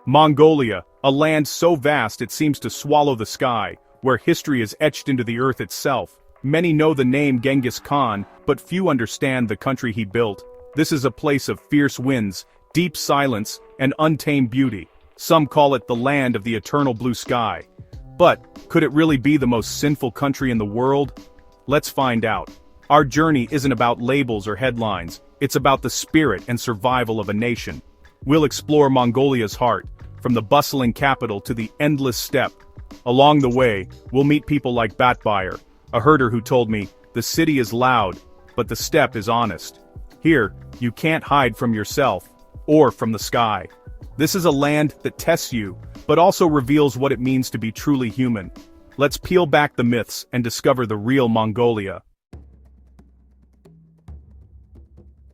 Mongolia, a land so vast it seems to swallow the sky, where history is etched into the earth itself. Many know the name Genghis Khan, but few understand the country he built. This is a place of fierce winds, deep silence, and untamed beauty. Some call it the land of the eternal blue sky. But, could it really be the most sinful country in the world? Let's find out. Our journey isn't about labels or headlines, it's about the spirit and survival of a nation. We'll explore Mongolia's heart, from the bustling capital to the endless steppe. Along the way, we'll meet people like Batbuyer, a herder who told me, the city is loud, but the steppe is honest. Here, you can't hide from yourself, or from the sky. This is a land that tests you, but also reveals what it means to be truly human. Let's peel back the myths and discover the real Mongolia.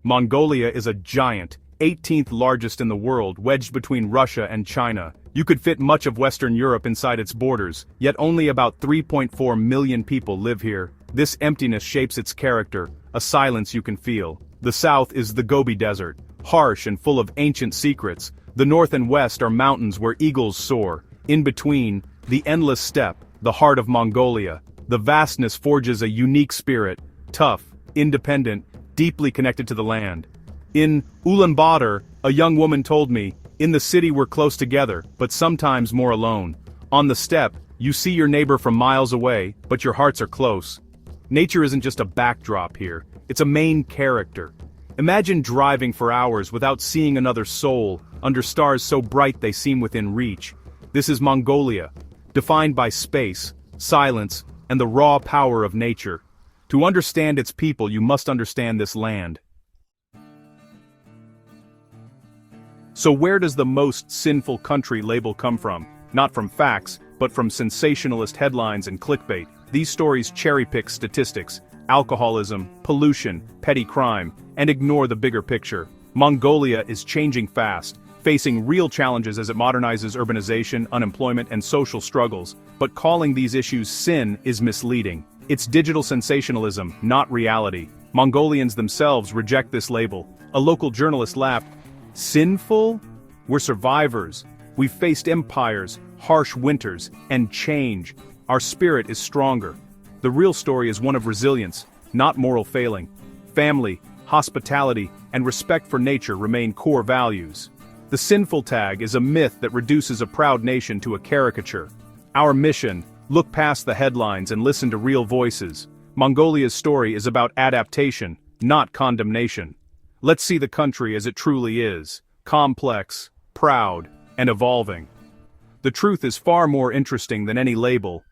Mongolia is a giant, 18th largest in the world, wedged between Russia and China. You could fit much of Western Europe inside its borders, yet only about 3.4 million people live here. This emptiness shapes its character, a silence you can feel. The south is the Gobi Desert, harsh and full of ancient secrets. The north and west are mountains where eagles soar. In between, the endless steppe, the heart of Mongolia. The vastness forges a unique spirit, tough, independent, deeply connected to the land. In Ulaanbaatar, a young woman told me, in the city we're close together, but sometimes more alone. On the steppe, you see your neighbor from miles away, but your hearts are close. Nature isn't just a backdrop here, it's a main character. Imagine driving for hours without seeing another soul, under stars so bright they seem within reach. This is Mongolia, defined by space, silence, and the raw power of nature. To understand its people, you must understand this land. So where does the most sinful country label come from? Not from facts, but from sensationalist headlines and clickbait. These stories cherry-pick statistics, alcoholism, pollution, petty crime, and ignore the bigger picture. Mongolia is changing fast, facing real challenges as it modernizes urbanization, unemployment, and social struggles. But calling these issues sin is misleading. It's digital sensationalism, not reality. Mongolians themselves reject this label. A local journalist laughed, "Sinful? We're survivors. We've faced empires, harsh winters, and change. Our spirit is stronger." The real story is one of resilience, not moral failing. Family, hospitality, and respect for nature remain core values. The sinful tag is a myth that reduces a proud nation to a caricature. Our mission: look past the headlines and listen to real voices. Mongolia's story is about adaptation, not condemnation. Let's see the country as it truly is: complex, proud, and evolving. The truth is far more interesting than any label.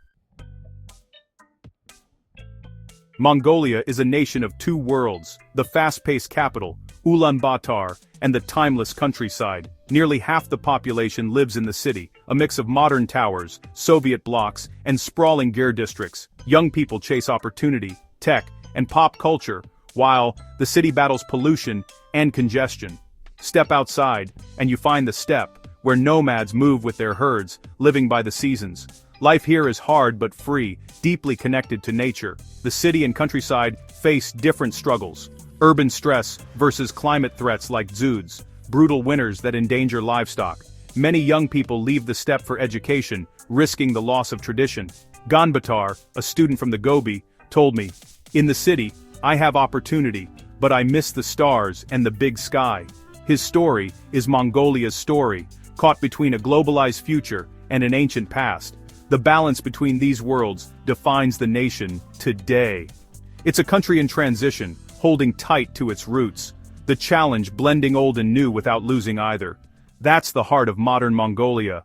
Mongolia is a nation of two worlds, the fast-paced capital, Ulaanbaatar, and the timeless countryside. Nearly half the population lives in the city, a mix of modern towers, Soviet blocks, and sprawling gear districts. Young people chase opportunity, tech, and pop culture, while the city battles pollution and congestion. Step outside, and you find the steppe, where nomads move with their herds, living by the seasons. Life here is hard but free, deeply connected to nature. The city and countryside face different struggles. Urban stress versus climate threats like zoods, brutal winters that endanger livestock. Many young people leave the steppe for education, risking the loss of tradition. Ganbatar, a student from the Gobi, told me, "In the city, I have opportunity, but I miss the stars and the big sky." His story is Mongolia's story, caught between a globalized future and an ancient past. The balance between these worlds defines the nation today. It's a country in transition, holding tight to its roots. The challenge: blending old and new without losing either. That's the heart of modern Mongolia.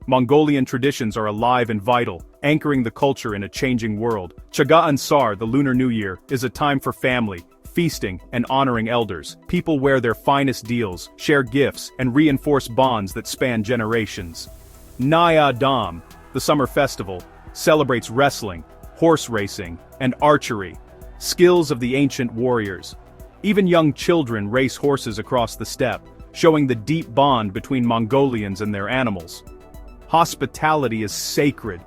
Mongolian traditions are alive and vital, anchoring the culture in a changing world. Chaga'an Sar, the Lunar New Year, is a time for family, feasting, and honoring elders. People wear their finest deals, share gifts, and reinforce bonds that span generations. Naya Dam, the summer festival, celebrates wrestling, horse racing, and archery, skills of the ancient warriors. Even young children race horses across the steppe, showing the deep bond between Mongolians and their animals. Hospitality is sacred.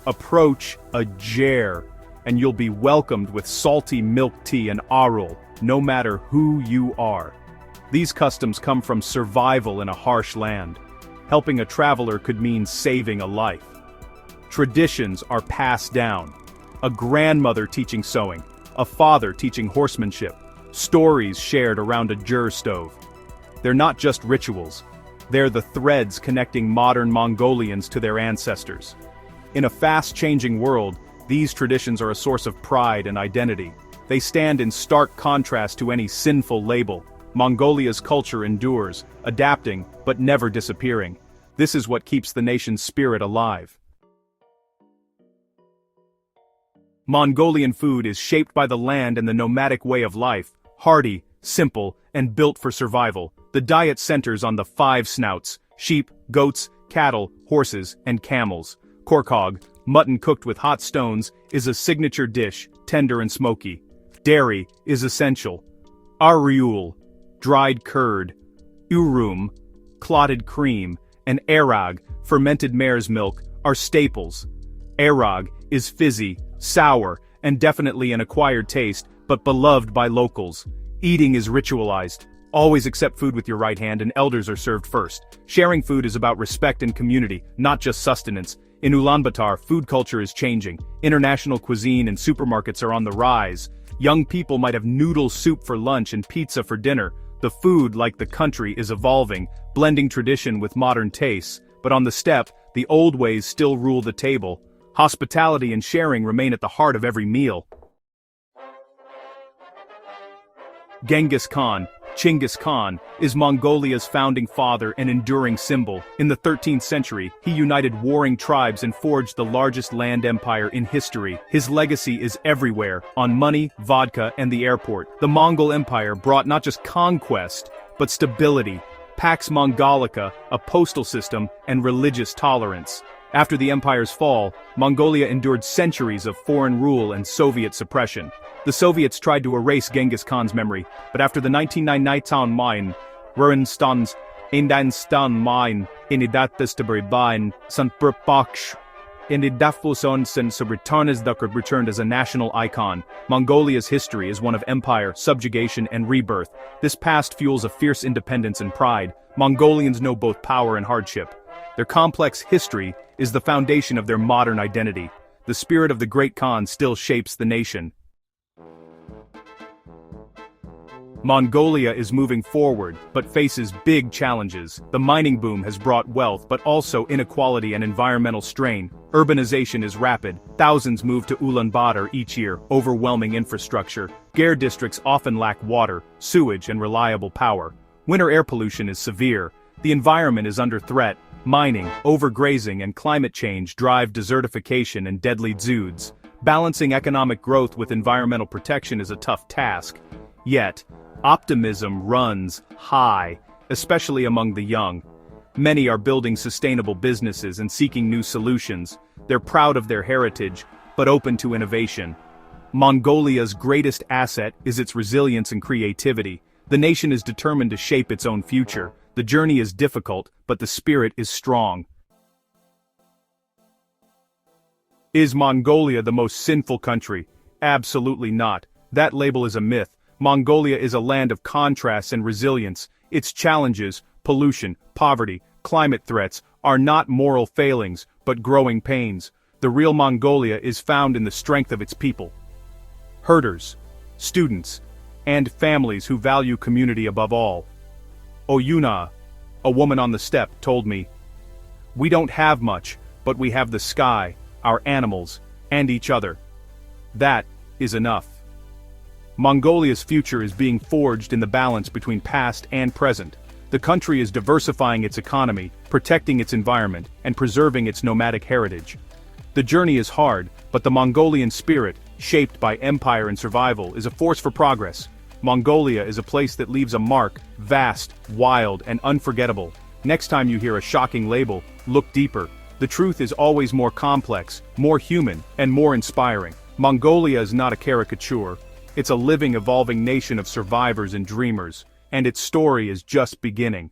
Approach a ger, and you'll be welcomed with salty milk tea and arul, no matter who you are. These customs come from survival in a harsh land. Helping a traveler could mean saving a life. Traditions are passed down. A grandmother teaching sewing, a father teaching horsemanship, stories shared around a jur stove. They're not just rituals. They're the threads connecting modern Mongolians to their ancestors. In a fast-changing world, these traditions are a source of pride and identity. They stand in stark contrast to any sinful label. Mongolia's culture endures, adapting, but never disappearing. This is what keeps the nation's spirit alive. Mongolian food is shaped by the land and the nomadic way of life, hearty, simple, and built for survival. The diet centers on the 5 snouts: sheep, goats, cattle, horses, and camels. Korkog, mutton cooked with hot stones, is a signature dish, tender and smoky. Dairy is essential. Ariul, dried curd. Urum, clotted cream, and erag, fermented mare's milk, are staples. Erag is fizzy, sour, and definitely an acquired taste, but beloved by locals. Eating is ritualized. Always accept food with your right hand and elders are served first. Sharing food is about respect and community, not just sustenance. In Ulaanbaatar, food culture is changing. International cuisine and supermarkets are on the rise. Young people might have noodle soup for lunch and pizza for dinner. The food, like the country, is evolving, blending tradition with modern tastes. But on the steppe, the old ways still rule the table. Hospitality and sharing remain at the heart of every meal. Genghis Khan, Chinggis Khan, is Mongolia's founding father and enduring symbol. In the 13th century, he united warring tribes and forged the largest land empire in history. His legacy is everywhere, on money, vodka, and the airport. The Mongol Empire brought not just conquest, but stability, Pax Mongolica, a postal system, and religious tolerance. After the empire's fall, Mongolia endured centuries of foreign rule and Soviet suppression. The Soviets tried to erase Genghis Khan's memory, but after the 1999 mine, Rurenstans, Indanstan mine, Inidatastabaribain, Sanpurpaksh, Inidafuson Sabritarnasdukar returned as a national icon. Mongolia's history is one of empire, subjugation, and rebirth. This past fuels a fierce independence and pride. Mongolians know both power and hardship. Their complex history is the foundation of their modern identity. The spirit of the great Khan still shapes the nation. Mongolia is moving forward, but faces big challenges. The mining boom has brought wealth, but also inequality and environmental strain. Urbanization is rapid. Thousands move to Ulaanbaatar each year, overwhelming infrastructure. Gare districts often lack water, sewage, and reliable power. Winter air pollution is severe. The environment is under threat. Mining, overgrazing, and climate change drive desertification and deadly zoods. Balancing economic growth with environmental protection is a tough task. Yet, optimism runs high, especially among the young. Many are building sustainable businesses and seeking new solutions. They're proud of their heritage, but open to innovation. Mongolia's greatest asset is its resilience and creativity. The nation is determined to shape its own future. The journey is difficult, but the spirit is strong. Is Mongolia the most sinful country? Absolutely not. That label is a myth. Mongolia is a land of contrasts and resilience. Its challenges, pollution, poverty, climate threats, are not moral failings, but growing pains. The real Mongolia is found in the strength of its people. Herders, students, and families who value community above all. Oyuna, a woman on the steppe, told me, "We don't have much, but we have the sky, our animals, and each other. That is enough." Mongolia's future is being forged in the balance between past and present. The country is diversifying its economy, protecting its environment, and preserving its nomadic heritage. The journey is hard, but the Mongolian spirit, shaped by empire and survival, is a force for progress. Mongolia is a place that leaves a mark, vast, wild, and unforgettable. Next time you hear a shocking label, look deeper. The truth is always more complex, more human, and more inspiring. Mongolia is not a caricature. It's a living, evolving nation of survivors and dreamers, and its story is just beginning.